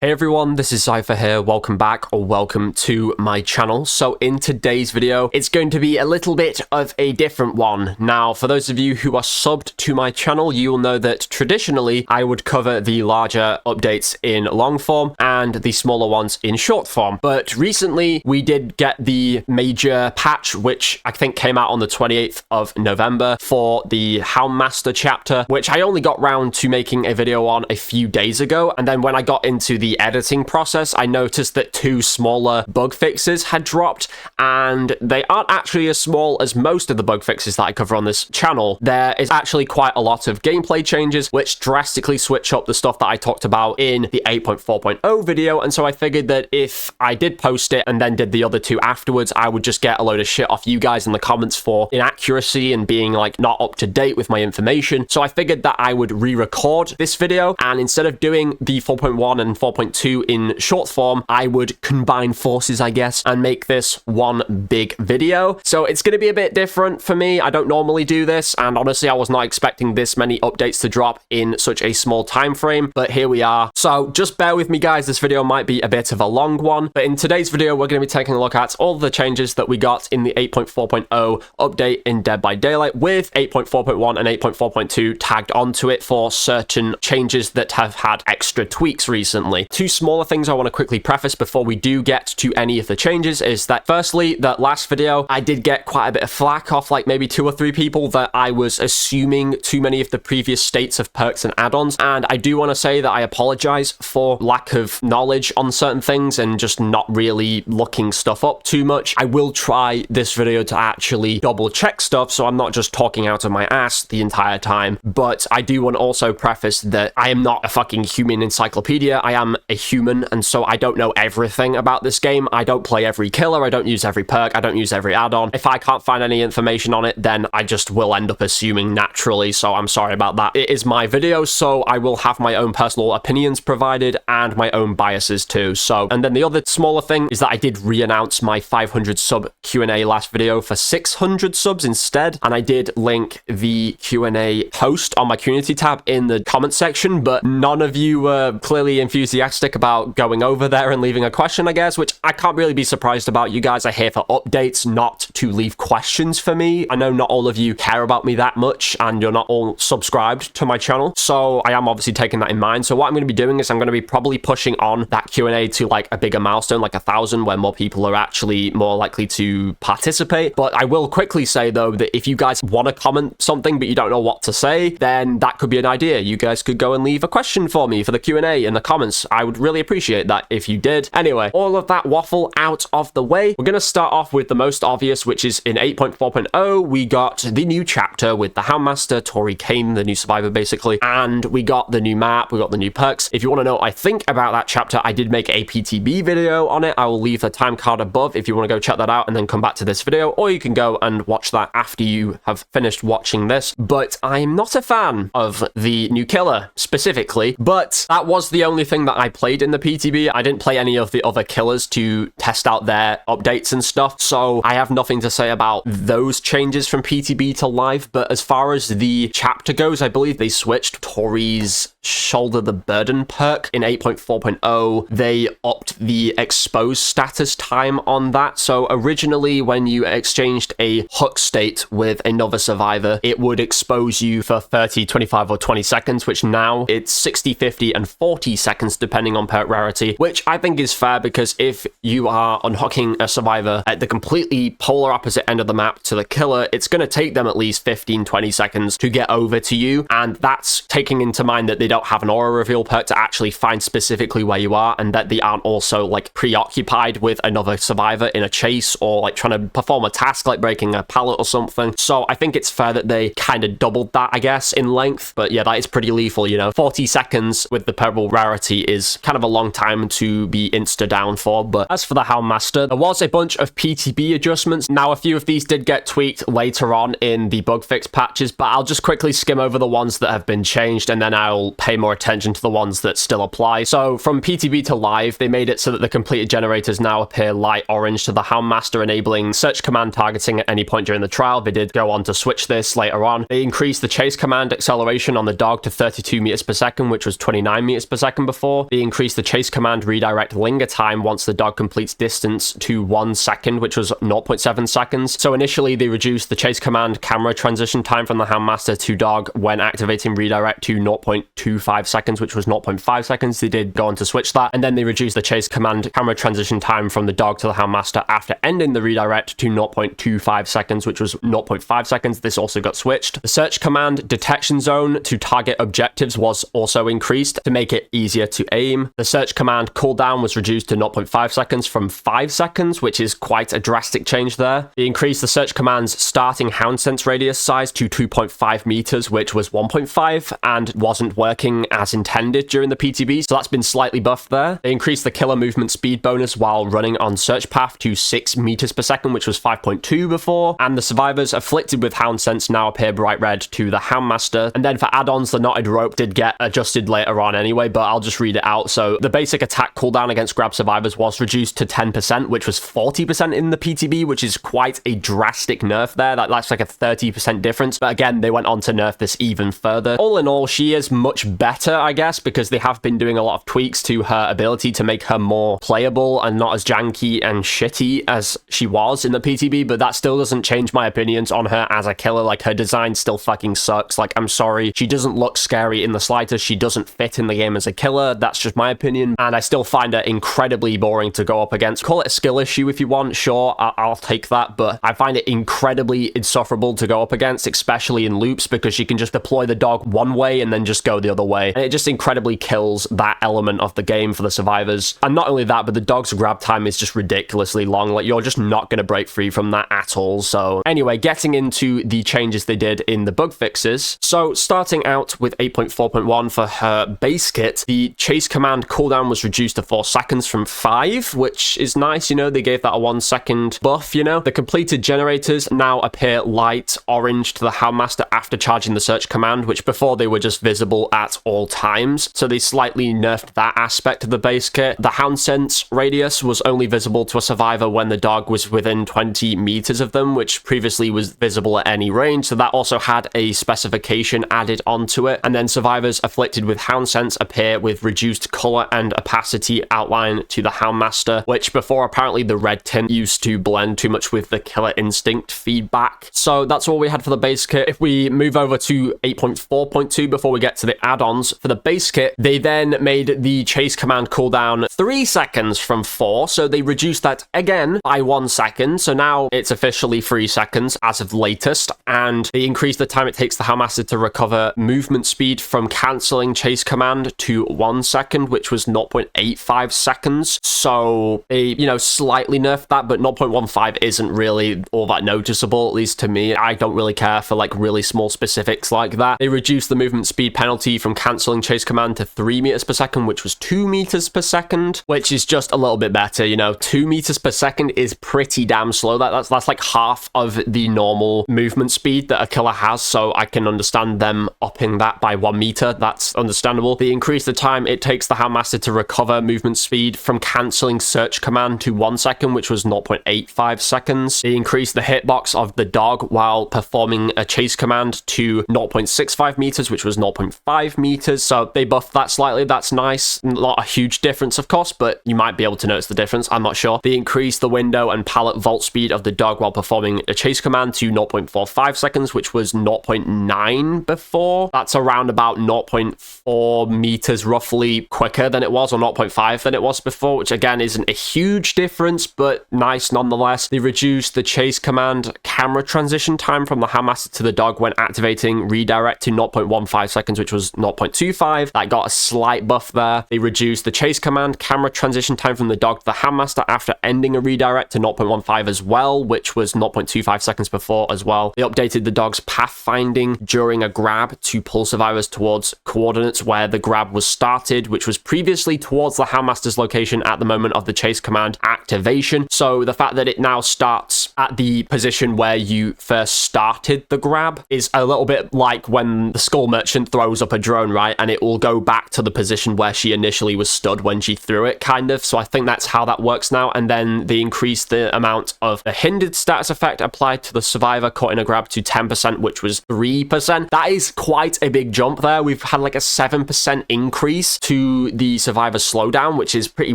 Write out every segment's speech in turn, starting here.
Hey everyone, this is Cypher here. Welcome back or welcome to my channel. So in today's video, it's going to be a little bit of a different one. Now, for those of you who are subbed to my channel, you will know that traditionally I would cover the larger updates in long form and the smaller ones in short form. But recently we did get the major patch, which I think came out on the 28th of November for the Houndmaster chapter, which I only got round to making a video on a few days ago. And then when I got into the editing process, I noticed that two smaller bug fixes had dropped, and they aren't actually as small as most of the bug fixes that I cover on this channel. There is actually quite a lot of gameplay changes which drastically switch up the stuff that I talked about in the 8.4.0 video, and so I figured that if I did post it and then did the other two afterwards, I would just get a load of shit off you guys in the comments for inaccuracy and being like not up to date with my information. So I figured that I would re-record this video, and instead of doing the 4.1 and 4.2 in short form, I would combine forces, I guess, and make this one big video. So it's going to be a bit different for me. I don't normally do this, and honestly, I was not expecting this many updates to drop in such a small time frame, but here we are. So just bear with me, guys. This video might be a bit of a long one, but in today's video, we're going to be taking a look at all the changes that we got in the 8.4.0 update in Dead by Daylight, with 8.4.1 and 8.4.2 tagged onto it for certain changes that have had extra tweaks recently. Two smaller things I want to quickly preface before we do get to any of the changes is that, firstly, that last video, I did get quite a bit of flack off like maybe 2 or 3 people that I was assuming too many of the previous states of perks and add-ons, and I do want to say that I apologize for lack of knowledge on certain things and just not really looking stuff up too much. I will try this video to actually double check stuff, so I'm not just talking out of my ass the entire time, but I do want to also preface that I am not a fucking human encyclopedia. I am a human, and so I don't know everything about this game. I don't play every killer, I don't use every perk, I don't use every add-on. If I can't find any information on it, then I just will end up assuming naturally, so I'm sorry about that. It is my video, so I will have my own personal opinions provided and my own biases too. So, and then the other smaller thing is that I did re-announce my 500 sub Q&A last video for 600 subs instead, and I did link the Q&A post on my community tab in the comment section, but none of you were clearly enthusiastic about going over there and leaving a question, I guess, which I can't really be surprised about. You guys are here for updates, not to leave questions for me. I know not all of you care about me that much, and you're not all subscribed to my channel, so I am obviously taking that in mind. So what I'm going to be doing is I'm going to be probably pushing on that Q&A to like a bigger milestone, like 1,000, where more people are actually more likely to participate. But I will quickly say, though, that if you guys want to comment something but you don't know what to say, then that could be an idea. You guys could go and leave a question for me for the Q&A in the comments. I would really appreciate that if you did. Anyway, all of that waffle out of the way, we're going to start off with the most obvious, which is in 8.4.0, we got the new chapter with the Houndmaster, Tori Kane, the new survivor, basically, and we got the new map, we got the new perks. If you want to know what I think about that chapter, I did make a PTB video on it. I will leave the time card above if you want to go check that out and then come back to this video, or you can go and watch that after you have finished watching this. But I'm not a fan of the new killer specifically, but that was the only thing that I played in the PTB. I didn't play any of the other killers to test out their updates and stuff, so I have nothing to say about those changes from PTB to live. But as far as the chapter goes, I believe they switched Tori's Shoulder the Burden perk in 8.4.0. They upped the expose status time on that. So originally, when you exchanged a hook state with another survivor, it would expose you for 30, 25, or 20 seconds, which now it's 60, 50, and 40 seconds depending on perk rarity, which I think is fair, because if you are unhooking a survivor at the completely polar opposite end of the map to the killer, it's going to take them at least 15, 20 seconds to get over to you, and that's taking into mind that they don't have an aura reveal perk to actually find specifically where you are, and that they aren't also like preoccupied with another survivor in a chase or like trying to perform a task like breaking a pallet or something. So I think it's fair that they kind of doubled that, I guess, in length. But yeah, that is pretty lethal, you know. 40 seconds with the purple rarity is kind of a long time to be insta down for. But as for the Houndmaster, there was a bunch of PTB adjustments. Now, a few of these did get tweaked later on in the bug fix patches, but I'll just quickly skim over the ones that have been changed, and then I'll pay more attention to the ones that still apply. So from PTB to live, they made it so that the completed generators now appear light orange to the Houndmaster, enabling search command targeting at any point during the trial. They did go on to switch this later on. They increased the chase command acceleration on the dog to 32 meters per second, which was 29 meters per second before. They increased the chase command redirect linger time once the dog completes distance to 1 second, which was 0.7 seconds. So initially they reduced the chase command camera transition time from the Houndmaster to dog when activating redirect to 0.25 seconds, which was 0.5 seconds. They did go on to switch that, and then they reduced the chase command camera transition time from the dog to the Houndmaster after ending the redirect to 0.25 seconds, which was 0.5 seconds. This also got switched. The search command detection zone to target objectives was also increased to make it easier to aim. The search command cooldown was reduced to 0.5 seconds from 5 seconds, which is quite a drastic change there. They increased the search command's starting hound sense radius size to 2.5 meters, which was 1.5 and wasn't working as intended during the PTB, so that's been slightly buffed there. They increased the killer movement speed bonus while running on search path to 6 meters per second, which was 5.2 before, and the survivors afflicted with hound sense now appear bright red to the Houndmaster. And then for add-ons, the knotted rope did get adjusted later on anyway, but I'll just read it out. So the basic attack cooldown against grab survivors was reduced to 10%, which was 40% in the PTB, which is quite a drastic nerf there. That's like a 30% difference. But again, they went on to nerf this even further. All in all, she is much better, I guess, because they have been doing a lot of tweaks to her ability to make her more playable and not as janky and shitty as she was in the PTB, but that still doesn't change my opinions on her as a killer. Like, her design still fucking sucks. Like, I'm sorry. She doesn't look scary in the slightest. She doesn't fit in the game as a killer. That's just my opinion. And I still find her incredibly boring to go up against. Call it a skill issue if you want. Sure, I'll take that. But I find it incredibly insufferable to go up against, especially in loops, because she can just deploy the dog one way and then just go the other way. And it just incredibly kills that element of the game for the survivors. And not only that, but the dog's grab time is just ridiculously long. Like, you're just not going to break free from that at all. So anyway, getting into the changes they did in the bug fixes. So starting out with 8.4.1 for her base kit, the chase command cooldown was reduced to 4 seconds from 5, which is nice. You know, they gave that a 1 second buff, you know. The completed generators now appear light orange to the Houndmaster after charging the search command, which before they were just visible at all times. So they slightly nerfed that aspect of the base kit. The hound sense radius was only visible to a survivor when the dog was within 20 meters of them, which previously was visible at any range. So that also had a specification added onto it. And then survivors afflicted with hound sense appear with reduced color and opacity outline to the Houndmaster, which before apparently the red tint used to blend too much with the killer instinct feedback. So that's all we had for the base kit. If we move over to 8.4.2 before we get to the add-ons, for the base kit, they then made the chase command cooldown 3 seconds from 4. So they reduced that again by 1 second. So now it's officially 3 seconds as of latest. And they increased the time it takes the Houndmaster to recover movement speed from cancelling chase command to 1 second, which was 0.85 seconds. So they, you know, slightly nerfed that, but 0.15 isn't really all that noticeable, at least to me. I don't really care for like really small specifics like that. They reduced the movement speed penalty from cancelling chase command to 3 meters per second, which was 2 meters per second, which is just a little bit better. You know, 2 meters per second is pretty damn slow. That's like half of the normal movement speed that a killer has, so I can understand them upping that by 1 meter. That's understandable. They increased the time it takes the Houndmaster to recover movement speed from cancelling search command to 1 second, which was 0.85 seconds. They increased the hitbox of the dog while performing a chase command to 0.65 meters, which was 0.5 meters. So they buffed that slightly. That's nice. Not a huge difference, of course, but you might be able to notice the difference. I'm not sure. They increased the window and pallet vault speed of the dog while performing a chase command to 0.45 seconds, which was 0.9 before. That's around about 0.4 meters roughly quicker than it was, or 0.5 than it was before, which again isn't a huge difference, but nice nonetheless. They reduced the chase command camera transition time from the Houndmaster to the dog when activating redirect to 0.15 seconds, which was 0.25. That got a slight buff there. They reduced the chase command camera transition time from the dog to the Houndmaster after ending a redirect to 0.15 as well, which was 0.25 seconds before as well. They updated the dog's pathfinding during a grab to pull survivors towards coordinates where the grab was started, which was previously towards the Houndmaster's location at the moment of the chase command activation. So the fact that it now starts grabs at the position where you first started the grab is a little bit like when the Skull Merchant throws up a drone, right? And it will go back to the position where she initially was stood when she threw it, kind of. So I think that's how that works now. And then they increased the amount of the hindered status effect applied to the survivor caught in a grab to 10%, which was 3%. That is quite a big jump there. We've had like a 7% increase to the survivor's slowdown, which is pretty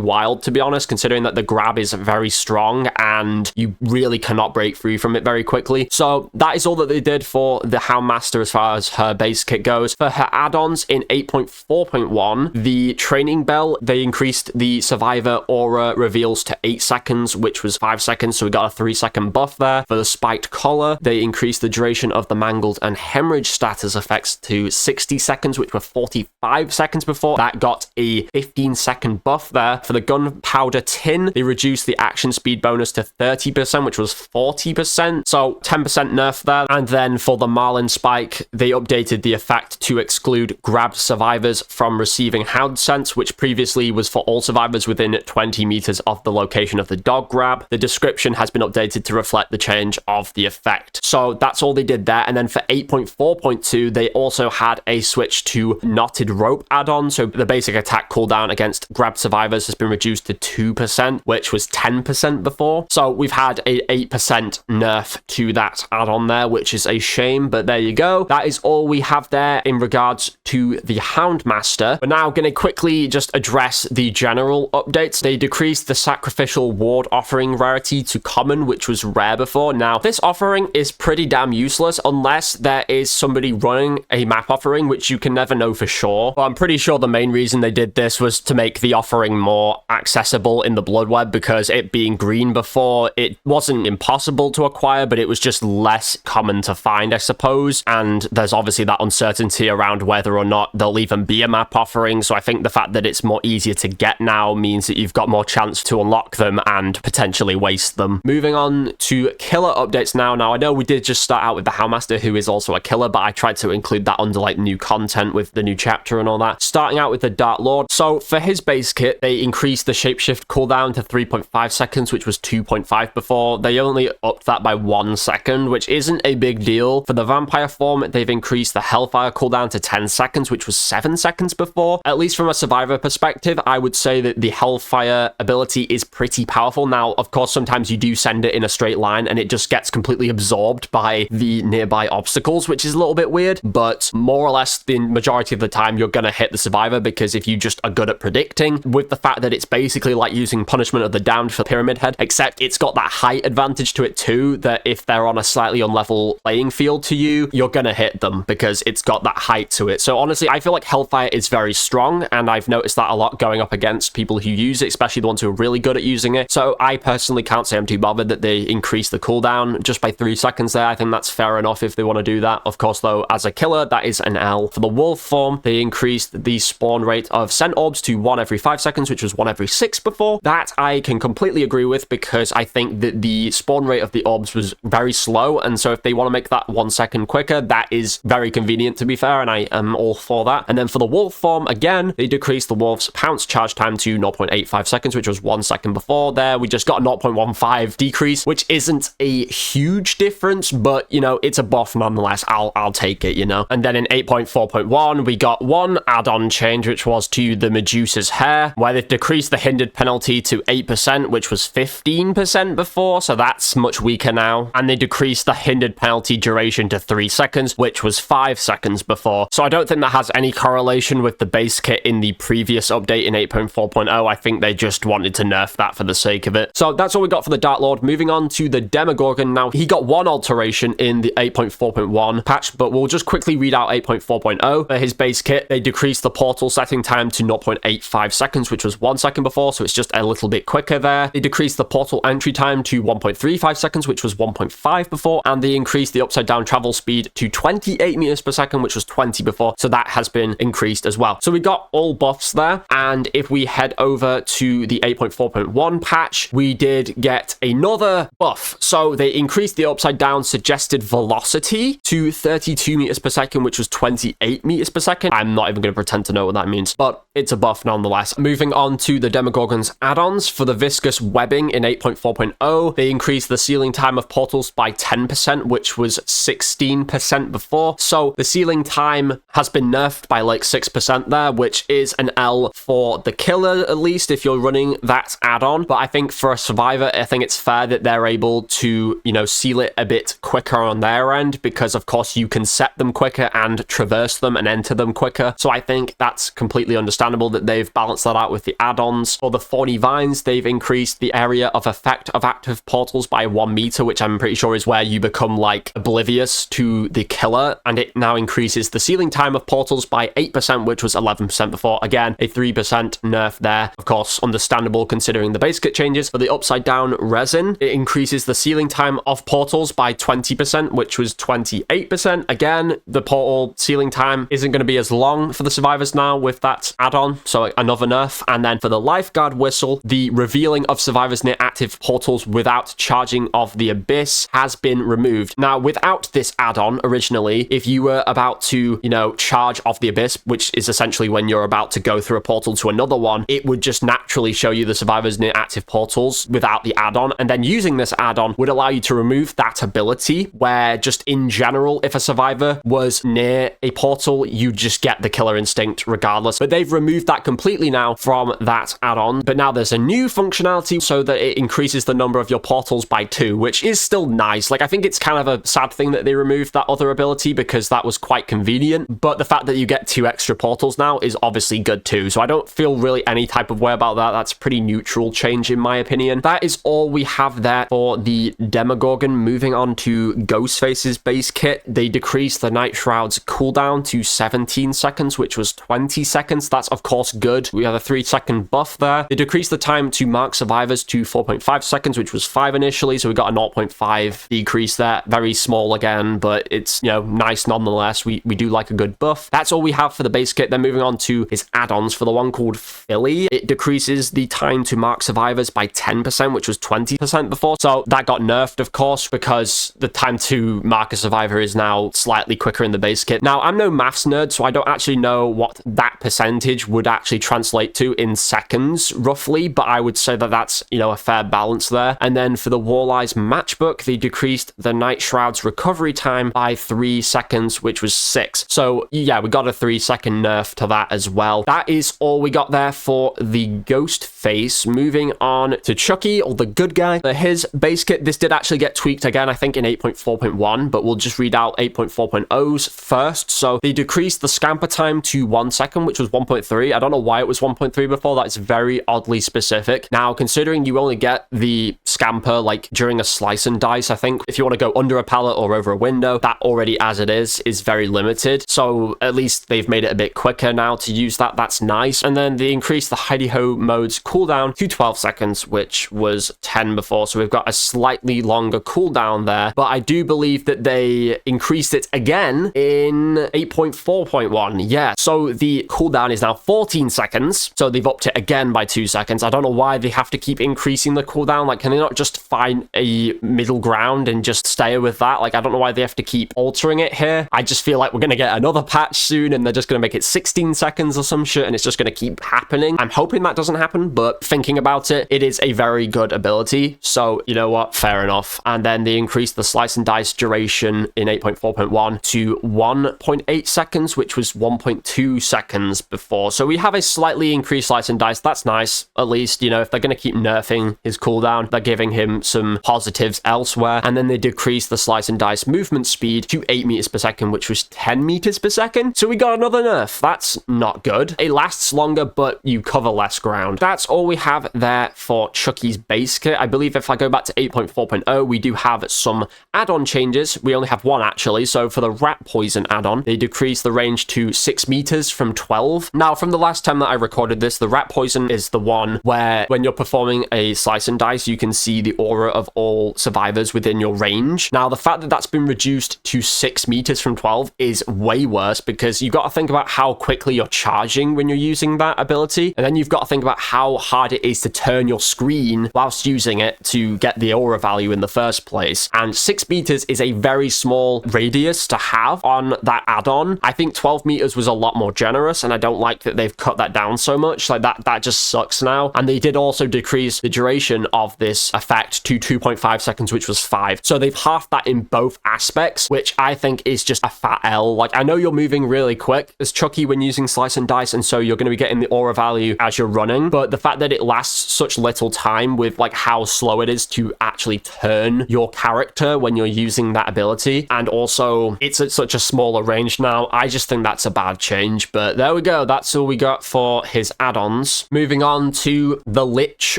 wild, to be honest, considering that the grab is very strong and you really cannot break free from it very quickly. So that is all that they did for the Houndmaster as far as her base kit goes. For her add-ons in 8.4.1, the training bell, they increased the survivor aura reveals to 8 seconds, which was 5 seconds, so we got a 3-second buff there. For the spiked collar, they increased the duration of the mangled and hemorrhage status effects to 60 seconds, which were 45 seconds before. That got a 15-second buff there. For the gunpowder tin, they reduced the action speed bonus to 30%, which was 40%, so 10% nerf there. And then for the Marlin spike, they updated the effect to exclude grabbed survivors from receiving Hound Sense, which previously was for all survivors within 20 meters of the location of the dog grab. The description has been updated to reflect the change of the effect. So that's all they did there. And then for 8.4.2, they also had a switch to knotted rope add-on. So the basic attack cooldown against grabbed survivors has been reduced to 2%, which was 10% before. So we've had a 8% nerf to that add-on there, which is a shame, but there you go. That is all we have there in regards to the Houndmaster. We're now going to quickly just address the general updates. They decreased the Sacrificial ward offering rarity to common, which was rare before. Now, this offering is pretty damn useless unless there is somebody running a map offering, which you can never know for sure. But I'm pretty sure the main reason they did this was to make the offering more accessible in the Blood Web, because it being green before, it wasn't impossible to acquire, but it was just less common to find, I suppose. And there's obviously that uncertainty around whether or not there'll even be a map offering. So I think the fact that it's more easier to get now means that you've got more chance to unlock them and potentially waste them. Moving on to killer updates now. Now, I know we did just start out with the Houndmaster, who is also a killer, but I tried to include that under like new content with the new chapter and all that. Starting out with the Dark Lord. So for his base kit, they increased the shapeshift cooldown to 3.5 seconds, which was 2.5 before. They only upped that by 1 second, which isn't a big deal. For the vampire form, they've increased the Hellfire cooldown to 10 seconds, which was 7 seconds before. At least from a survivor perspective, I would say that the Hellfire ability is pretty powerful. Now, of course, sometimes you do send it in a straight line and it just gets completely absorbed by the nearby obstacles, which is a little bit weird, but more or less the majority of the time you're gonna hit the survivor, because if you just are good at predicting, with the fact that it's basically like using Punishment of the Damned for Pyramid Head, except it's got that height advantage to it too, that if they're on a slightly unlevel playing field to you, you're gonna hit them because it's got that height to it. So honestly, I feel like Hellfire is very strong, and I've noticed that a lot going up against people who use it, especially the ones who are really good at using it. So I personally can't say I'm too bothered that they increased the cooldown just by 3 seconds there. I think that's fair enough if they want to do that. Of course, though, as a killer, that is an L. For the wolf form, they increased the spawn rate of scent orbs to 1 every 5 seconds, which was 1 every 6 before. That I can completely agree with, because I think that the spawn rate of the orbs was very slow, and so if they want to make that 1 second quicker, that is very convenient, to be fair, and I am all for that. And then for the wolf form, again, they decreased the wolf's pounce charge time to 0.85 seconds, which was 1 second before. There, we just got a 0.15 decrease, which isn't a huge difference, but, you know, it's a buff nonetheless. I'll take it, you know. And then in 8.4.1, we got one add-on change, which was to the Medusa's hair, where they've decreased the hindered penalty to 8%, which was 15% before, so that's much weaker now. And they decreased the hindered penalty duration to 3 seconds, which was 5 seconds before. So I don't think that has any correlation with the base kit in the previous update in 8.4.0. I think they just wanted to nerf that for the sake of it. So that's all we got for the Dark Lord. Moving on to the Demogorgon. Now, he got one alteration in the 8.4.1 patch, but we'll just quickly read out 8.4.0. For his base kit, they decreased the portal setting time to 0.85 seconds, which was 1 second before, so it's just a little bit quicker there. They decreased the portal entry time to 1.35 seconds, which was 1.5 before, and they increased the upside down travel speed to 28 meters per second, which was 20 before, so that has been increased as well. So we got all buffs there, and if we head over to the 8.4.1 patch, we did get another buff. So they increased the upside down suggested velocity to 32 meters per second, which was 28 meters per second. I'm not even going to pretend to know what that means, but it's a buff nonetheless. Moving on to the Demogorgon's add-ons. For the viscous webbing in 8.4.0, they increased the sealing time of portals by 10%, which was 16% before. So the sealing time has been nerfed by like 6% there, which is an L for the killer, at least, if you're running that add-on. But I think for a survivor, I think it's fair that they're able to, you know, seal it a bit quicker on their end, because of course you can set them quicker and traverse them and enter them quicker. So I think that's completely understandable that they've balanced that out with the add-ons. For the Thorny Vines, they've increased the area of effect of active portals by 1 meter, which I'm pretty sure is where you become like oblivious to the killer, and it now increases the sealing time of portals by 8%, which was 11% before. Again, a 3% nerf there. Of course, understandable considering the base kit changes. For the Upside Down Resin, it increases the sealing time of portals by 20%, which was 28%. Again, the portal sealing time isn't going to be as long for the survivors now with that add-on, so another nerf. And then for the Lifeguard Whistle, the revealing of survivors near active portals without charging of the abyss has been removed. Now, without this add-on originally, if you were about to, you know, charge off the abyss, which is essentially when you're about to go through a portal to another one, it would just naturally show you the survivors near active portals without the add-on. And then using this add-on would allow you to remove that ability where just in general, if a survivor was near a portal, you just get the killer instinct regardless. But they've removed that completely now from that add-on. But now there's a new functionality so that it increases the number of your portals by 2, which is still nice. Like, I think it's kind of a sad thing that they removed that other ability because that was quite convenient. But the fact that you get 2 extra portals now is obviously good too. So I don't feel really any type of way about that. That's pretty neutral change in my opinion. That is all we have there for the Demogorgon. Moving on to Ghostface's base kit, they decreased the Night Shroud's cooldown to 17 seconds, which was 20 seconds. That's of course good. We have a 3-second buff there. They decreased the time to mark survivors to 4.5 seconds, which was 5 initially, so we got a 0.5 decrease there. Very small again, but it's, you know, nice nonetheless. We do like a good buff. That's all we have for the base kit. Then moving on to his add-ons. For the one called Philly, it decreases the time to mark survivors by 10%, which was 20% before. So that got nerfed, of course, because the time to mark a survivor is now slightly quicker in the base kit. Now, I'm no maths nerd, so I don't actually know what that percentage would actually translate to in seconds, roughly, but I would say that that's, you know, a fair balance there. And then for the Wall-Eyes Matchbook, they decreased the Night Shroud's recovery time by 3 seconds, which was 6. So yeah, we got a 3-second nerf to that as well. That is all we got there for the Ghostface. Moving on to Chucky, or the good guy. For his base kit, this did actually get tweaked again, I think in 8.4.1, but we'll just read out 8.4.0's first. So they decreased the scamper time to 1 second, which was 1.3. I don't know why it was 1.3 before. That is very oddly specific. Now, considering you only get the scamper like during a slice and dice, I think if you want to go under a pallet or over a window, that already as it is very limited. So at least they've made it a bit quicker now to use that. That's nice. And then they increased the hidey-ho mode's cooldown to 12 seconds, which was 10 before. So we've got a slightly longer cooldown there, but I do believe that they increased it again in 8.4.1. Yeah, so the cooldown is now 14 seconds. So they've upped it again by 2 seconds. I don't know why they have to keep increasing the cooldown. Like, can they not just find a middle ground and just stay with that? Like, I don't know why they have to keep altering it here. I just feel like we're going to get another patch soon and they're just going to make it 16 seconds or some shit and it's just going to keep happening. I'm hoping that doesn't happen, but thinking about it, it is a very good ability. So, you know what? Fair enough. And then they increased the slice and dice duration in 8.4.1 to 1.8 seconds, which was 1.2 seconds before. So we have a slightly increased slice and dice. That's nice. At least, you know, if they're going to keep nerfing his cooldown, they're giving him some positives elsewhere. And then they decreased the slice and dice movement speed to 8 meters per second, which was 10 meters per second. So we got another nerf. That's not good. It lasts longer, but you cover less ground. That's all we have there for Chucky's base kit. I believe if I go back to 8.4.0, we do have some add-on changes. We only have one actually. So for the rat poison add-on, they decreased the range to 6 meters from 12. Now, from the last time that I recorded this, the rat poison is the one where when you're performing a slice and dice, you can see the aura of all survivors within your range. Now, the fact that that's been reduced to 6 meters from 12 is way worse because you've got to think about how quickly you're charging when you're using that ability. And then you've got to think about how hard it is to turn your screen whilst using it to get the aura value in the first place. And 6 meters is a very small radius to have on that add-on. I think 12 meters was a lot more generous, and I don't like that they've cut that down so much. Like that just sucks now. And they did also decrease the duration of this effect to 2.5 seconds, which was 5. So they've halved that in both aspects, which I think is just a fat L. Like, I know you're moving really quick as Chucky when using Slice and Dice, and so you're going to be getting the aura value as you're running, but the fact that it lasts such little time with like how slow it is to actually turn your character when you're using that ability, and also it's at such a smaller range now, I just think that's a bad change. But there we go, that's all we got for his add-ons. Moving on to the Lich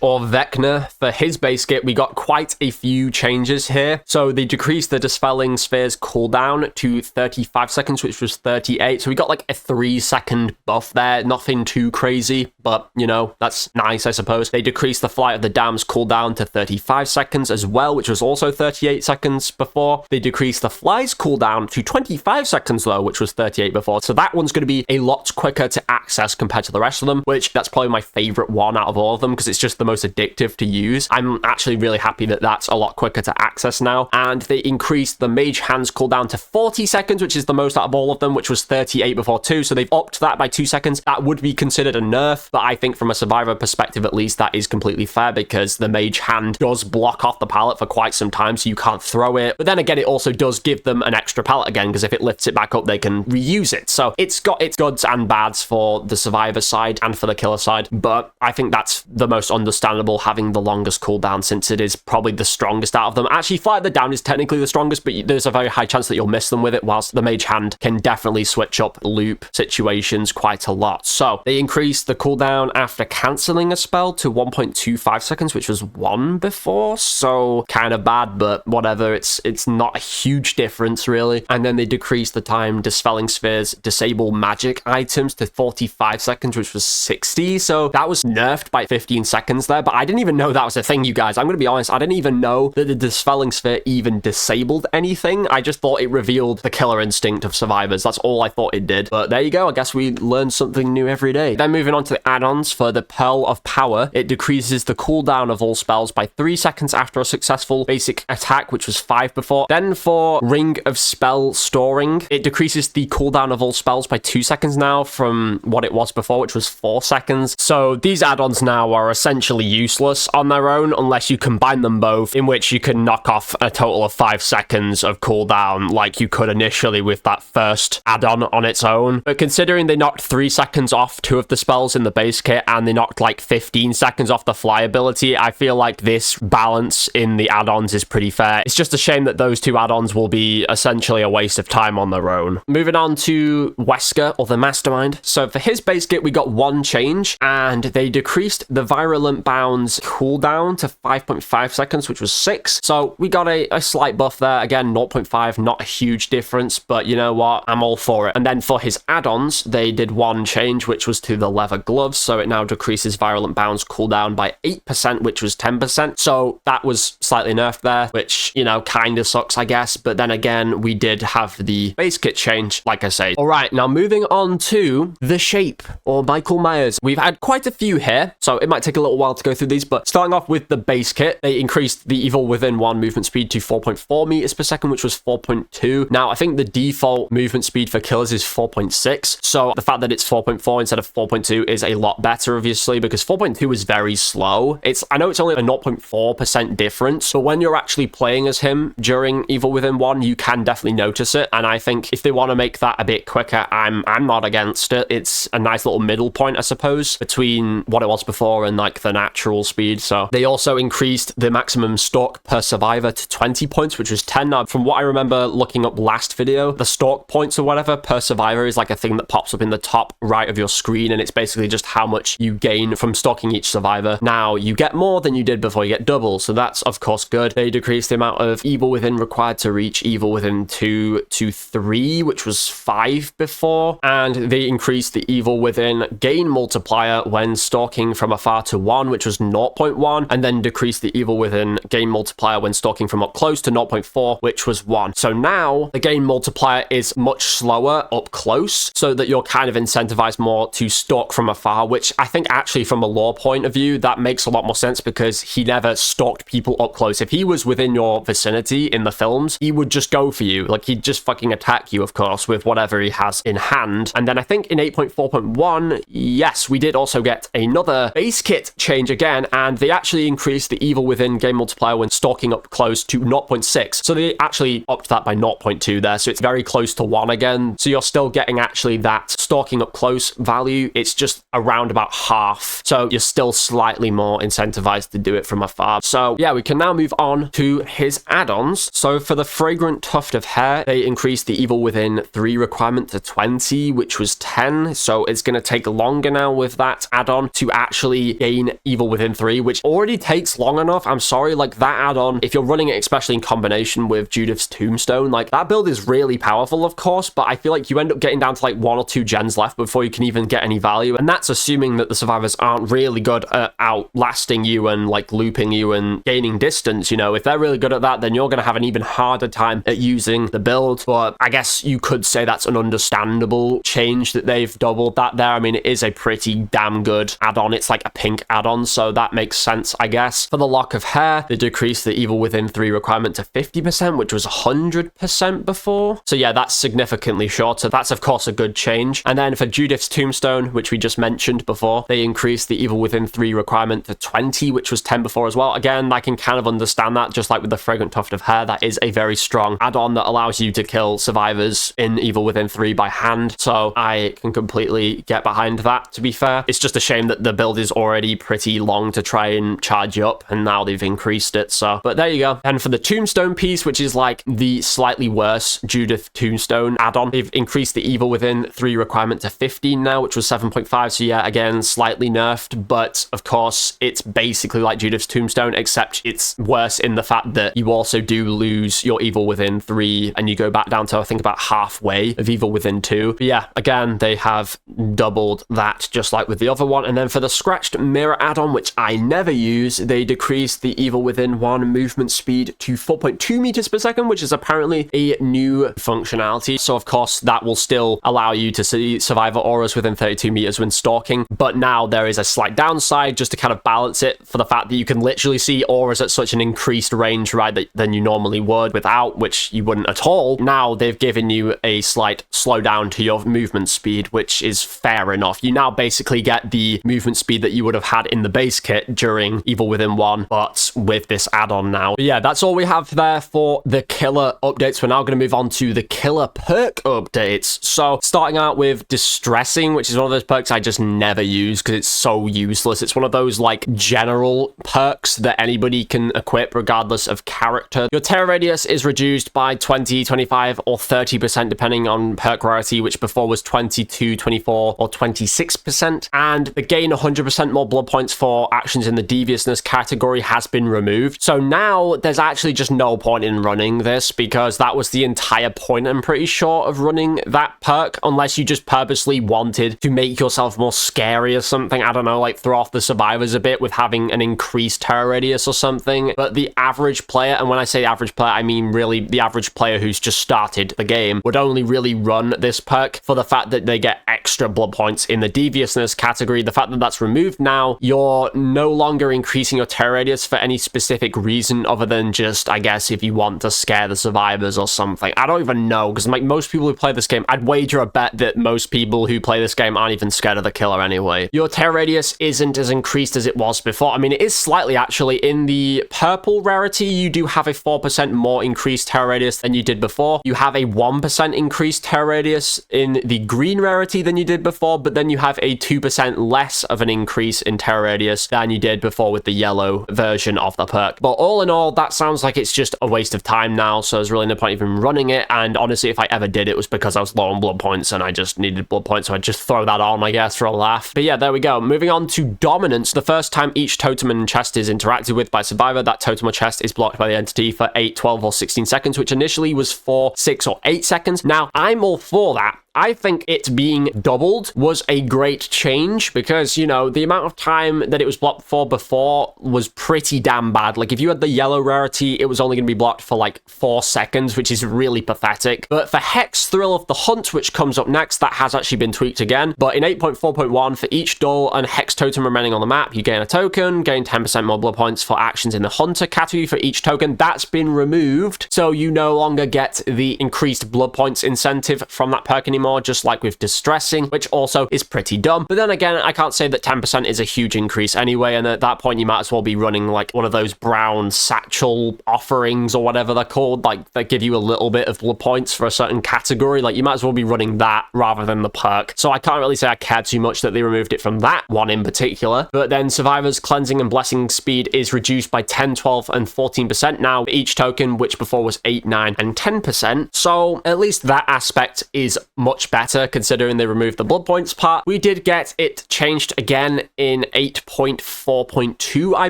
or Vecna. For his base kit, we got quite a few changes here. So they decreased the Dispelling Sphere's cooldown to 35 seconds, which was 38. So we got like a 3-second buff there. Nothing too crazy, but you know, that's nice, I suppose. They decreased the Flight of the Damned's cooldown to 35 seconds as well, which was also 38 seconds before. They decreased the Fly's cooldown to 25 seconds though, which was 38 before. So that one's going to be a lot quicker to access compared to the rest of them, which that's probably my favorite one out of all of them because it's just the most addictive to use. I'm actually really happy that that's a lot quicker to access now. And they increased the Mage Hand's cooldown to 40 seconds, which is the most out of all of them, which was 38 before too. So they've upped that by 2 seconds. That would be considered a nerf, but I think from a Survivor perspective, at least, that is completely fair because the Mage Hand does block off the pallet for quite some time, so you can't throw it. But then again, it also does give them an extra pallet again, because if it lifts it back up, they can reuse it. So it's got its goods and bads for the Survivor side and for the Killer side, but I think that's the most understandable, having the longest cooldown, since it is probably the strongest out of them. Actually, Flight of the Damned is technically the strongest, but there's a very high chance that you'll miss them with it, whilst the Mage Hand can definitely switch up loop situations quite a lot. So they increased the cooldown after cancelling a spell to 1.25 seconds, which was 1 before, so kind of bad, but whatever, it's not a huge difference really. And then they decreased the time Dispelling Spheres disable magic items to 45 seconds, which was 60, so that was nerfed by 15 seconds there, but I didn't even know that was a thing, you guys. I'm gonna be honest, I didn't even know that the Dispelling Sphere even disabled anything. I just thought it revealed the killer instinct of survivors. That's all I thought it did. But there you go, I guess we learn something new every day. Then moving on to the add-ons. For the Pearl of Power, it decreases the cooldown of all spells by 3 seconds after a successful basic attack, which was 5 before. Then for Ring of Spell Storing, it decreases the cooldown of all spells by 2 seconds now from what it was before, which was 4 seconds. So these add-ons now are essentially useless on their own unless you combine them both, in which you can knock off a total of 5 seconds of cooldown like you could initially with that first add-on on its own. But considering they knocked 3 seconds off 2 of the spells in the base kit and they knocked like 15 seconds off the fly ability, I feel like this balance in the add-ons is pretty fair. It's just a shame that those 2 add-ons will be essentially a waste of time on their own. Moving on to Wesker, or the Mastermind. So for his base kit, we got 1 change, and they decreased the Virulent Bound's cooldown to 5.5 seconds, which was 6. So we got a slight buff there. Again, 0.5, not a huge difference, but you know what? I'm all for it. And then for his add-ons, they did 1 change, which was to the Leather Gloves. So it now decreases Virulent Bound's cooldown by 8%, which was 10%. So that was slightly nerfed there, which, you know, kind of sucks, I guess. But then again, we did have the base kit change, like I say. All right, now moving on to the Shape, or Michael Myers. We've had quite a few here, so it might take a little while to go through these, but starting off with the base kit, they increased the Evil Within 1 movement speed to 4.4 meters per second, which was 4.2. Now, I think the default movement speed for killers is 4.6, so the fact that it's 4.4 instead of 4.2 is a lot better, obviously, because 4.2 is very slow. I know it's only a 0.4% difference, but when you're actually playing as him during Evil Within 1, you can definitely notice it, and I think if they want to make that a bit quicker, I'm not against it. It's a nice little middle point, I suppose, between what it was before and like the natural speed. So they also increased the maximum stalk per survivor to 20 points, which was 10. Now, from what I remember looking up last video, the stalk points or whatever per survivor is like a thing that pops up in the top right of your screen, and it's basically just how much you gain from stalking each survivor. Now, you get more than you did before, you get double, so that's of course good. They decreased the amount of Evil Within required to reach Evil Within 2 to 3, which was 5 before, and they increased the Evil Within gain multiplier when stalking from afar to 1, which was 0.1, and then decreased the Evil Within gain multiplier when stalking from up close to 0.4, which was 1. So now the gain multiplier is much slower up close, so that you're kind of incentivized more to stalk from afar, which I think actually from a lore point of view, that makes a lot more sense, because he never stalked people up close. If he was within your vicinity in the films, he would just go for you. Like, he'd just fucking attack you, of course, with whatever he has in hand. And then I think in 8.5 8.4.1, yes, we did also get another base kit change again, and they actually increased the evil within game multiplier when stalking up close to 0.6. So they actually upped that by 0.2 there, so it's very close to 1 again. So you're still getting actually that stalking up close value. It's just around about half. So you're still slightly more incentivized to do it from afar. So yeah, we can now move on to his add-ons. So for the fragrant tuft of hair, they increased the evil within 3 requirement to 20, which was 10. So it's going to take longer now with that add-on to actually gain evil within 3, which already takes long enough. I'm sorry, like that add-on, if you're running it, especially in combination with Judith's Tombstone, like that build is really powerful, of course, but I feel like you end up getting down to like 1 or 2 gens left before you can even get any value. And that's assuming that the survivors aren't really good at outlasting you and like looping you and gaining distance. You know, if they're really good at that, then you're going to have an even harder time at using the build. But I guess you could say that's an understandable change that they've doubled that there. I mean, it is a pretty damn good add-on. It's like a pink add-on, so that makes sense, I guess. For the lock of hair, they decreased the evil within 3 requirement to 50%, which was 100% before. So yeah, that's significantly shorter. That's of course a good change. And then for Judith's Tombstone, which we just mentioned before, they increased the evil within 3 requirement to 20, which was 10 before as well. Again, I can kind of understand that, just like with the fragrant tuft of hair. That is a very strong add-on that allows you to kill survivors in evil within 3 by hand. So I can completely get behind that, to be fair. It's just a shame that the build is already pretty long to try and charge you up, and now they've increased it. So, but there you go. And for the Tombstone piece, which is like the slightly worse Judith Tombstone add-on, they've increased the evil within 3 requirement to 15 now, which was 7.5. So yeah, again, slightly nerfed, but of course it's basically like Judith's Tombstone, except it's worse in the fact that you also do lose your evil within 3 and you go back down to, I think, about halfway of evil within 2. But yeah, again, they have doubled that just like with the other one. And then for the scratched mirror add-on, which I never use, they decreased the evil within 1 movement speed to 4.2 meters per second, which is apparently a new functionality. So of course that will still allow you to see survivor auras within 32 meters when stalking, but now there is a slight downside just to kind of balance it, for the fact that you can literally see auras at such an increased range, right, than you normally would without, which you wouldn't at all. Now they've given you a slight slowdown to your movement speed, which is fair enough. You now basically get the movement speed that you would have had in the base kit during evil within 1, but with this add-on now. But yeah, that's all we have there for the killer updates. We're now going to move on to the killer perk updates. So starting out with Distressing, which is one of those perks I just never use because it's so useless. It's one of those like general perks that anybody can equip regardless of character. Your terror radius is reduced by 20, 25 or 30% depending on perk rarity, which before was 22, 24 or 26%. And the gain 100% more blood points for actions in the deviousness category has been removed. So now there's actually just no point in running this, because that was the entire point, I'm pretty sure, of running that perk, unless you just purposely wanted to make yourself more scary or something. I don't know, like throw off the survivors a bit with having an increased terror radius or something. But the average player, and when I say average player, I mean really the average player who's just started the game, would only really run this perk for the fact that they get extra blood points in the deviousness category. The fact that that's removed now, you're no longer increasing your terror radius for any specific reason other than just, I guess, if you want to scare the survivors or something. I don't even know, because like most people who play this game, I'd wager a bet that most people who play this game aren't even scared of the killer anyway. Your terror radius isn't as increased as it was before. I mean, it is slightly actually. In the purple rarity, you do have a 4% more increased terror radius than you did before. You have a 1% increased terror radius in the green rarity than you did before, but then you have a 2% less of an increase in terror radius than you did before with the yellow version of the perk. But all in all, that sounds like it's just a waste of time now, so there's really no point even running it. And honestly, if I ever did, it was because I was low on blood points and I just needed blood points, so I'd just throw that on, I guess, for a laugh. But yeah, there we go. Moving on to Dominance. The first time each totem and chest is interacted with by survivor, that totem or chest is blocked by the entity for 8, 12 or 16 seconds, which initially was 4, 6 or 8 seconds. Now, I'm all for that. I think it being doubled was a great change because, you know, the amount of time that it was blocked for before was pretty damn bad. Like, if you had the yellow rarity, it was only going to be blocked for like 4 seconds, which is really pathetic. But for Hex Thrill of the Hunt, which comes up next, that has actually been tweaked again. But in 8.4.1, for each dull and Hex totem remaining on the map, you gain a token, gain 10% more blood points for actions in the Hunter category for each token. That's been removed, so you no longer get the increased blood points incentive from that perk anymore. anymore, just like with Distressing, which also is pretty dumb. But then again, I can't say that 10% is a huge increase anyway, and at that point, you might as well be running like one of those brown satchel offerings or whatever they're called, like that give you a little bit of blood points for a certain category. Like you might as well be running that rather than the perk. So I can't really say I cared too much that they removed it from that one in particular. But then Survivor's cleansing and blessing speed is reduced by 10, 12, and 14% now for each token, which before was 8, 9, and 10%. So at least that aspect is much better considering they removed the blood points part. We did get it changed again in 8.4.2, I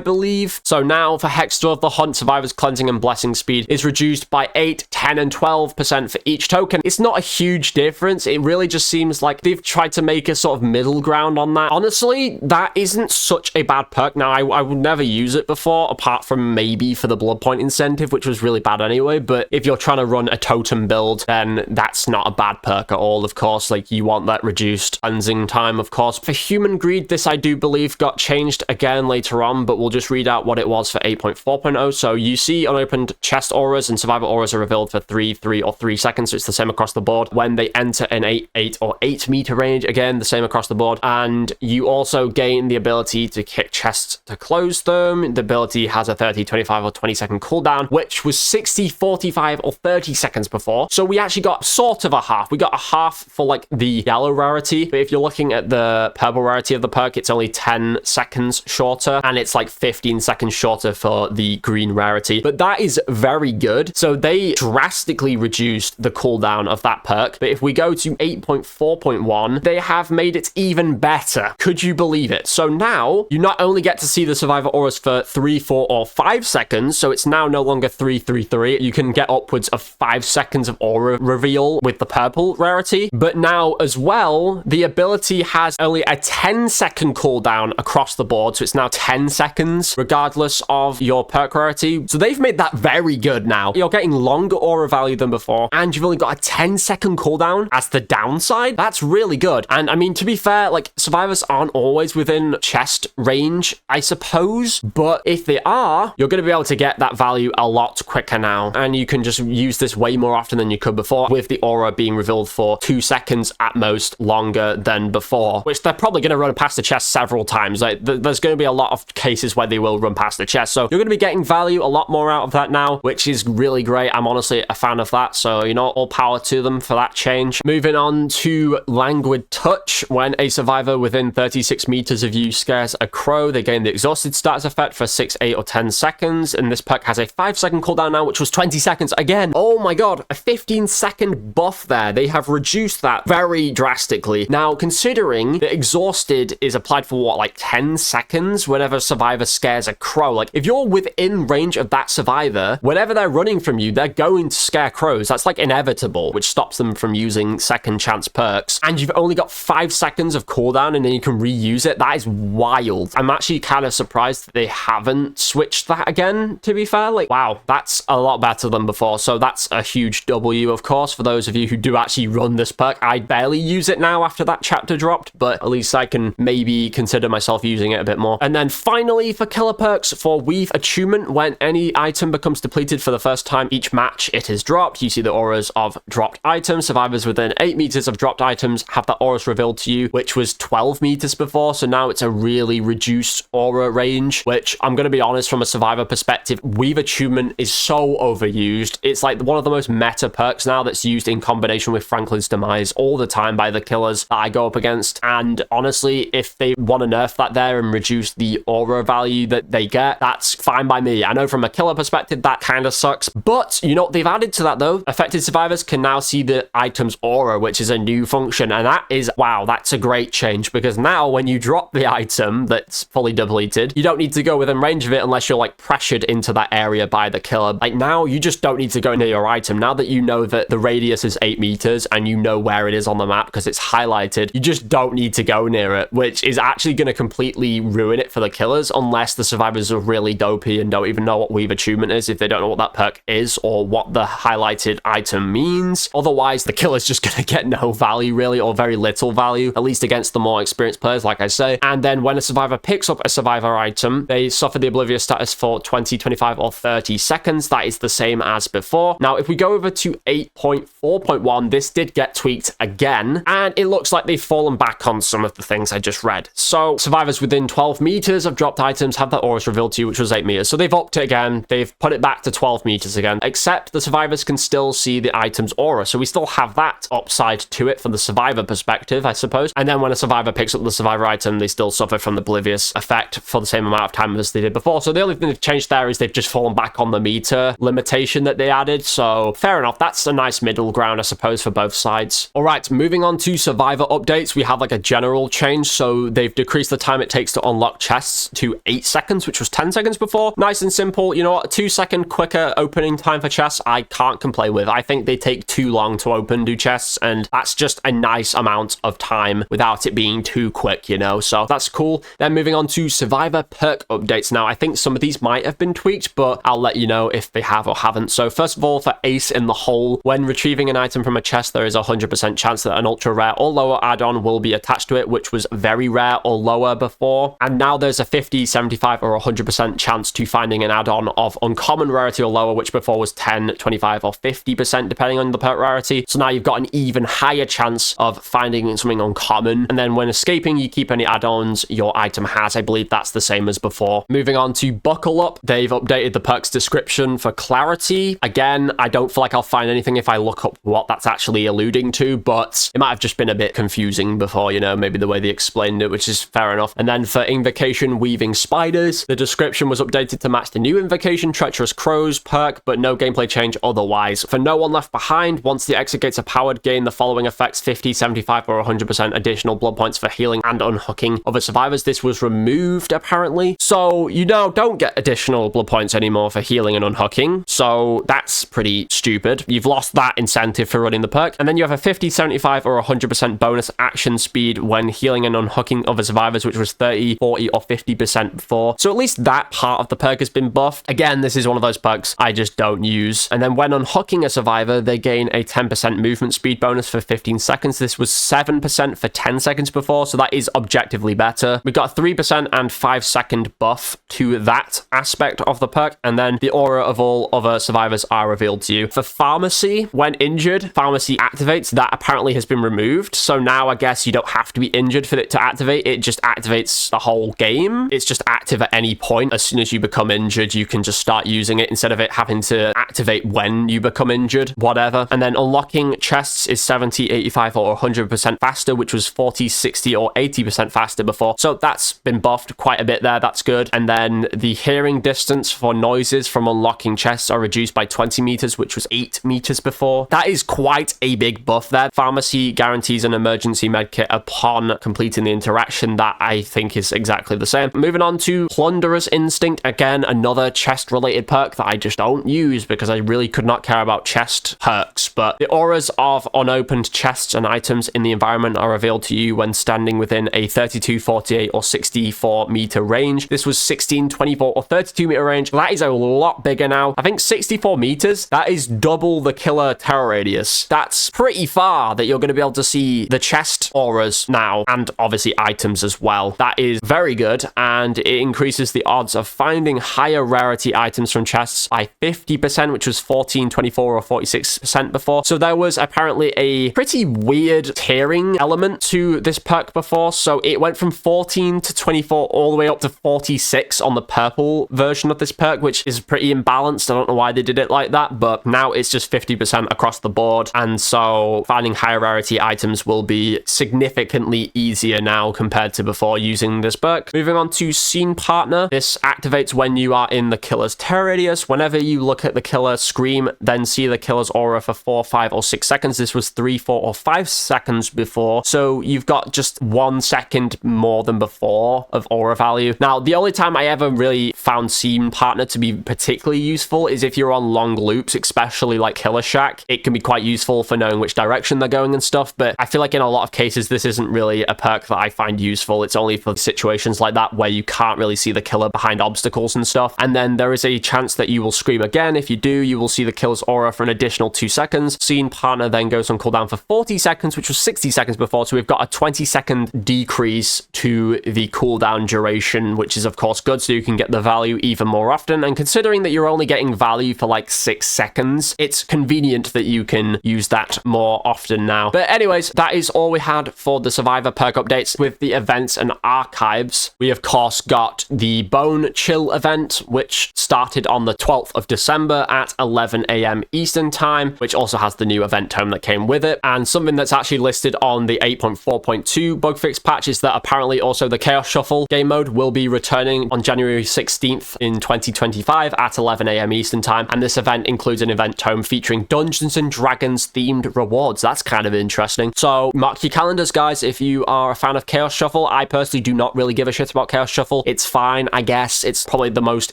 believe. So now for Hexter of the Hunt, Survivor's cleansing and blessing speed is reduced by 8, 10, and 12% for each token. It's not a huge difference. It really just seems like they've tried to make a sort of middle ground on that. Honestly, that isn't such a bad perk. Now, I would never use it before, apart from maybe for the blood point incentive, which was really bad anyway. But if you're trying to run a totem build, then that's not a bad perk at all, of course. Like, you want that reduced cleansing time, of course. For Human Greed, this I do believe got changed again later on, but we'll just read out what it was for 8.4.0. So you see unopened chest auras and survivor auras are revealed for 3, 3, or 3 seconds. So it's the same across the board. When they enter an 8, 8, or 8 meter range, again, the same across the board. And you also gain the ability to kick chests to close them. The ability has a 30, 25, or 20 second cooldown, which was 60, 45, or 30 seconds before. So we actually got sort of a half. We got a half for like the yellow rarity. But if you're looking at the purple rarity of the perk, it's only 10 seconds shorter, and it's like 15 seconds shorter for the green rarity. But that is very good. So they drastically reduced the cooldown of that perk. But if we go to 8.4.1, they have made it even better. Could you believe it? So now you not only get to see the survivor auras for 3, 4, or 5 seconds, so it's now no longer 3, 3, 3. You can get upwards of 5 seconds of aura reveal with the purple rarity. But now as well, the ability has only a 10-second cooldown across the board. So it's now 10 seconds regardless of your perk rarity. So they've made that very good now. You're getting longer aura value than before, and you've only got a 10-second cooldown as the downside. That's really good. And I mean, to be fair, like, survivors aren't always within chest range, I suppose, but if they are, you're going to be able to get that value a lot quicker now, and you can just use this way more often than you could before, with the aura being revealed for 2 seconds at most longer than before, which they're probably going to run past the chest several times. Like, there's going to be a lot of cases where they will run past the chest, so you're going to be getting value a lot more out of that now, which is really great. I'm honestly a fan of that, so, you know, all power to them for that change. Moving on to Languid Touch. When a survivor within 36 meters of you scares a crow, they gain the exhausted status effect for 6, 8, or 10 seconds, and this perk has a 5-second cooldown now, which was 20 seconds again. Oh my god, a 15-second buff there. They have reduced that very drastically. Now, considering that exhausted is applied for what, like 10 seconds whenever a survivor scares a crow, like if you're within range of that survivor, whenever they're running from you, they're going to scare crows. That's like inevitable, which stops them from using second chance perks. And you've only got 5 seconds of cooldown and then you can reuse it. That is wild. I'm actually kind of surprised that they haven't switched that again, to be fair. Like, wow, that's a lot better than before. So that's a huge W, of course, for those of you who do actually run this perk. I barely use it now after that chapter dropped, but at least I can maybe consider myself using it a bit more. And then finally, for killer perks, for Weave Attunement, when any item becomes depleted for the first time each match it is dropped, you see the auras of dropped items. Survivors within 8 meters of dropped items have the auras revealed to you, which was 12 meters before, so now it's a really reduced aura range, which I'm going to be honest, from a survivor perspective, Weave Attunement is so overused. It's like one of the most meta perks now that's used in combination with Franklin's Demise all the time by the killers that I go up against, and honestly, if they want to nerf that there and reduce the aura value that they get, that's fine by me. I know from a killer perspective that kind of sucks, but you know what they've added to that though? Affected survivors can now see the item's aura, which is a new function, and that is, wow, that's a great change, because now when you drop the item that's fully depleted, you don't need to go within range of it unless you're like pressured into that area by the killer. Like, now you just don't need to go near your item. Now that you know that the radius is 8 meters and you know where it is on the map because it's highlighted, you just don't need to go near it, which is actually going to completely ruin it for the killers unless the survivors are really dopey and don't even know what Weave Attunement is, if they don't know what that perk is or what the highlighted item means. Otherwise, the killer's just going to get no value really, or very little value, at least against the more experienced players, like I say. And then when a survivor picks up a survivor item, they suffer the oblivious status for 20, 25, or 30 seconds. That is the same as before. Now, if we go over to 8.4.1, this did get get tweaked again, and it looks like they've fallen back on some of the things I just read. So survivors within 12 meters of dropped items have their auras revealed to you, which was 8 meters. So they've upped it again. They've put it back to 12 meters again, except the survivors can still see the item's aura. So we still have that upside to it from the survivor perspective, I suppose. And then when a survivor picks up the survivor item, they still suffer from the oblivious effect for the same amount of time as they did before. So the only thing they've changed there is they've just fallen back on the meter limitation that they added. So fair enough. That's a nice middle ground, I suppose, for both sides. All right, moving on to survivor updates, we have like a general change. So they've decreased the time it takes to unlock chests to 8 seconds, which was 10 seconds before. Nice and simple. You know what? A 2-second quicker opening time for chests, I can't complain with. I think they take too long to open new chests, and that's just a nice amount of time without it being too quick, you know? So that's cool. Then moving on to survivor perk updates. Now, I think some of these might have been tweaked, but I'll let you know if they have or haven't. So first of all, for Ace in the Hole, when retrieving an item from a chest, there is a 100% chance that an ultra rare or lower add-on will be attached to it, which was very rare or lower before. And now there's a 50, 75, or 100% chance to finding an add-on of uncommon rarity or lower, which before was 10, 25, or 50% depending on the perk rarity. So now you've got an even higher chance of finding something uncommon. And then when escaping, you keep any add-ons your item has. I believe that's the same as before. Moving on to Buckle Up, they've updated the perk's description for clarity. Again, I don't feel like I'll find anything if I look up what that's actually alluding to, but it might have just been a bit confusing before, you know, maybe the way they explained it, which is fair enough. And then for Invocation Weaving Spiders, the description was updated to match the new Invocation Treacherous Crows perk, but no gameplay change otherwise. For No One Left Behind, once the exit gates are powered, gain the following effects: 50, 75, or 100% additional blood points for healing and unhooking other survivors. This was removed, apparently. So you now don't get additional blood points anymore for healing and unhooking. So that's pretty stupid. You've lost that incentive for running the perk. And then you have a 50, 75, or 100% bonus action speed when healing and unhooking other survivors, which was 30, 40, or 50% before. So at least that part of the perk has been buffed. Again, this is one of those perks I just don't use. And then when unhooking a survivor, they gain a 10% movement speed bonus for 15 seconds. This was 7% for 10 seconds before, so that is objectively better. We've got a 3% and 5-second buff to that aspect of the perk, and then the aura of all other survivors are revealed to you. For Pharmacy, when injured, Pharmacy activates. That apparently has been removed, so now I guess you don't have to be injured for it to activate. It just activates the whole game. It's just active at any point. As soon as you become injured, you can just start using it instead of it having to activate when you become injured, whatever. And then unlocking chests is 70, 85, or 100% faster, which was 40, 60, or 80% faster before. So that's been buffed quite a bit there. That's good. And then the hearing distance for noises from unlocking chests are reduced by 20 meters, which was 8 meters before. That is quite a big buff there. Pharmacy guarantees an emergency medkit upon completing the interaction. That I think is exactly the same. Moving on to Plunderer's Instinct. Again, another chest related perk that I just don't use because I really could not care about chest perks. But the auras of unopened chests and items in the environment are revealed to you when standing within a 32, 48, or 64 meter range. This was 16, 24, or 32 meter range. That is a lot bigger now. I think 64 meters, that is double the killer terror radius. That's pretty far that you're going to be able to see the chest auras now, and obviously items as well. That is very good, and it increases the odds of finding higher rarity items from chests by 50%, which was 14, 24, or 46% before. So there was apparently a pretty weird tiering element to this perk before. So it went from 14 to 24 all the way up to 46 on the purple version of this perk, which is pretty imbalanced. I don't know why they did it like that, but now it's just 50% across the board. And so finding higher rarity items will be significantly easier now compared to before using this perk. Moving on to Scene Partner. This activates when you are in the killer's terror radius. Whenever you look at the killer, scream, then see the killer's aura for 4, 5, or 6 seconds. This was 3, 4, or 5 seconds before. So you've got just 1 second more than before of aura value. Now, the only time I ever really found Scene Partner to be particularly useful is if you're on long loops, especially like Killer Shack. It can be quite useful for knowing which direction they're going and stuff, but I feel like in a lot of cases, this isn't really a perk that I find useful. It's only for situations like that where you can't really see the killer behind obstacles and stuff. And then there is a chance that you will scream again. If you do, you will see the killer's aura for an additional 2 seconds. Scene Partner then goes on cooldown for 40 seconds, which was 60 seconds before. So we've got a 20-second decrease to the cooldown duration, which is of course good, so you can get the value even more often. And considering that you're only getting value for like 6 seconds, it's convenient that you can use that more often now. But anyways, that is all we had for the Survivor perk updates. With the events and archives, we of course got the Bone Chill event, which started on the 12th of December at 11 AM Eastern time, which also has the new event tome that came with it. And something that's actually listed on the 8.4.2 bug fix patch is that apparently also the Chaos Shuffle game mode will be returning on January 16th in 2025 at 11 AM Eastern time. And this event includes an event tome featuring Dungeons and Dragons themed rewards. That's kind of interesting. So mark your calendars, guys, if you are a fan of Chaos Shuffle. I personally do not really give a shit about Chaos Shuffle. It's fine, I guess. It's probably the most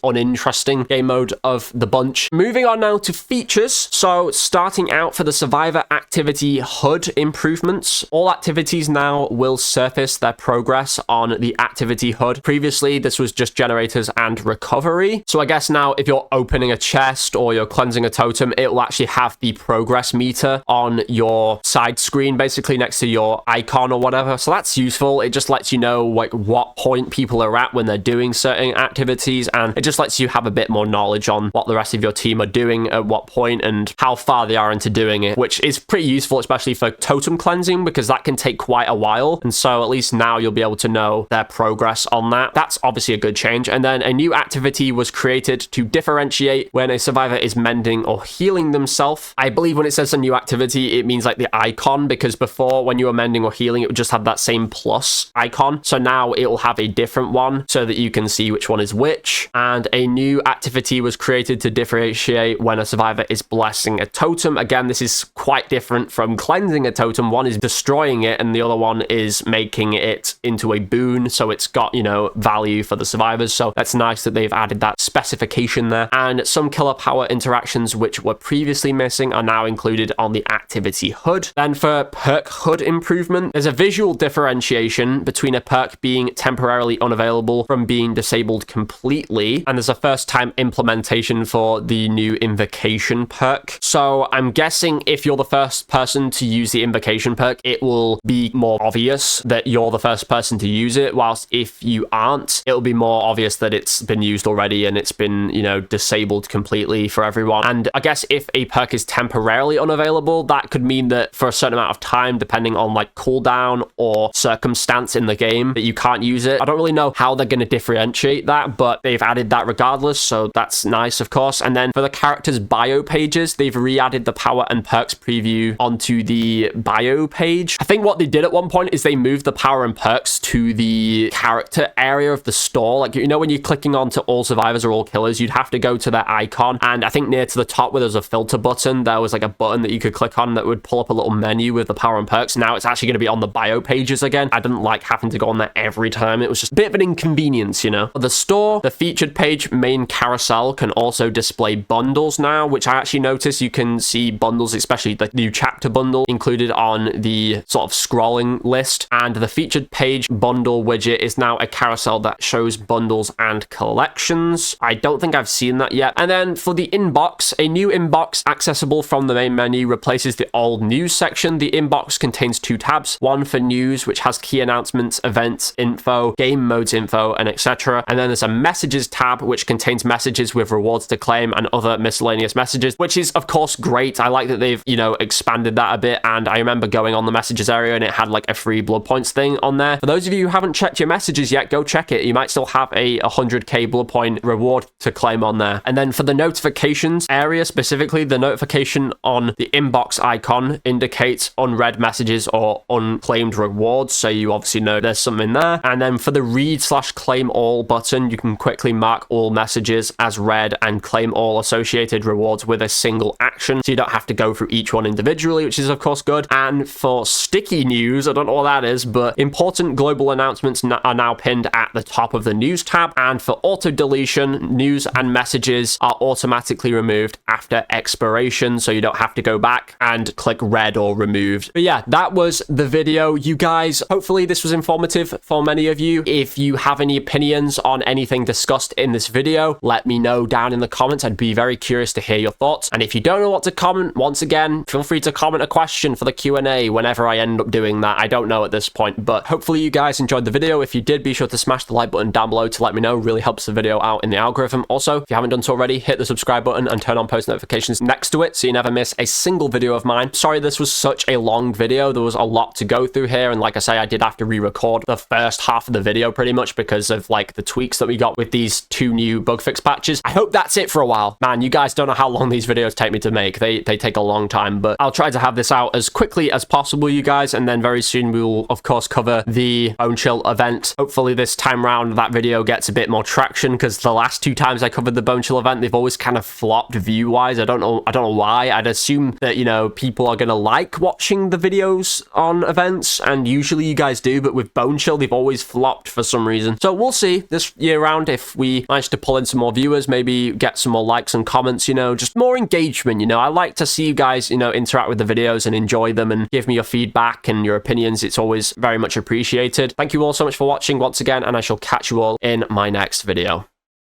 uninteresting game mode of the bunch. Moving on now to features. So starting out for the Survivor activity HUD improvements. All activities now will surface their progress on the activity HUD. Previously, this was just generators and recovery. So I guess now if you're opening a chest or you're cleansing a totem, it will actually have the progress meter on your side screen, basically next to your icon or whatever. So that's useful. It just lets you know like what point people are at when they're doing certain activities, and it just lets you have a bit more knowledge on what the rest of your team are doing at what point and how far they are into doing it, which is pretty useful, especially for totem cleansing, because that can take quite a while. And so at least now you'll be able to know their progress on that. That's obviously a good change. And then a new activity was created to differentiate when a survivor is mending or healing themselves. I believe when it says a new activity, it means like the icon, because before when you were mending or healing, it would just have that same plus icon. So now it will have a different one so that you can see which one is which. And a new activity was created to differentiate when a survivor is blessing a totem. Again, this is quite different from cleansing a totem. One is destroying it and the other one is making it into a boon, so it's got, you know, value for the survivors. So that's nice that they've added that specification there. And some killer power interactions which were previously missing are now included on the activity HUD. Then for perk HUD improvement, there's a visual differentiation between a perk being temporarily unavailable from being disabled completely, and there's a first time implementation for the new Invocation perk. So I'm guessing if you're the first person to use the Invocation perk, it will be more obvious that you're the first person to use it, whilst if you aren't, it'll be more obvious that it's been used already and it's been, you know, disabled completely for everyone. And I guess if a perk is temporarily unavailable, that could mean that for a certain amount of time, depending on like cooldown or circumstance in the game, that you can't use it. I don't really know how they're going to differentiate that, but they've added that regardless, so that's nice, of course. And then for the characters' bio pages, they've re-added the power and perks preview onto the bio page. I think what they did at one point is they moved the power and perks to the character area of the store. Like, you know, when you're clicking onto all survivors or all killers, you'd have to go to their icon, and I think near to the top where there's a filter button, there was like a button that you could click on that would pull up a little menu with the power and perks. Now it's actually going to be on the bio pages again. I didn't like having to go on there every time. It was just a bit of an inconvenience, you know. For the store, the featured page main carousel can also display bundles now, which I actually noticed you can see bundles, especially the new chapter bundle included on the sort of scrolling list. And the featured page bundle widget is now a carousel that shows bundles and collections. I don't think I've seen that yet. And then for the inbox, a new inbox accessible from the main menu replaces the old news section. The inbox contains two tabs, one for news, which has key announcements, events, info, game modes info, and etc. And then there's a messages tab, which contains messages with rewards to claim and other miscellaneous messages, which is of course great. I like that they've, you know, expanded that a bit. And I remember going on the messages area and it had like a free blood points thing on there. For those of you who haven't checked your messages yet, go check it. You might still have a 100k blood point reward to claim on there. And then for the notifications area specifically, the notification on the inbox icon indicates unread messages or unclaimed rewards, so you obviously know there's something there. And then for the read/claim all button, you can quickly mark all messages as read and claim all associated rewards with a single action, so you don't have to go through each one individually, which is of course good. And for sticky news, I don't know what that is, but important global announcements are now pinned at the top of the news tab. And for auto deletion, news and messages are automatically removed after expiration, so you don't have to go back and click read or removed. But yeah, that was the video, you guys. Hopefully this was informative for many of you. If you have any opinions on anything discussed in this video, let me know down in the comments. I'd be very curious to hear your thoughts. And if you don't know what to comment, once again, feel free to comment a question for the Q&A whenever I end up doing that. I don't know at this point, but hopefully you guys enjoyed the video. If you did, be sure to smash the like button down below to let me know. It really helps the video out in the algorithm. Also, if you haven't done so already, hit the subscribe button and turn on post notifications next to it so you never miss a single video of of mine. Sorry this was such a long video. There was a lot to go through here, and like I say, I did have to re-record the first half of the video pretty much because of like the tweaks that we got with these 2 new bug fix patches. I hope that's it for a while. Man, you guys don't know how long these videos take me to make. They take a long time, but I'll try to have this out as quickly as possible, you guys, and then very soon we will of course cover the Bone Chill event. Hopefully this time round that video gets a bit more traction, because the last 2 times I covered the Bone Chill event, they've always kind of flopped view-wise. I don't know why. I'd assume that, you know, people are gonna like watching the videos on events, and usually you guys do, but with Bone Chill, they've always flopped for some reason. So we'll see this year round if we manage to pull in some more viewers, maybe get some more likes and comments, you know, just more engagement, you know. I like to see you guys, you know, interact with the videos and enjoy them and give me your feedback and your opinions. It's always very much appreciated. Thank you all so much for watching once again, and I shall catch you all in my next video.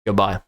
Goodbye.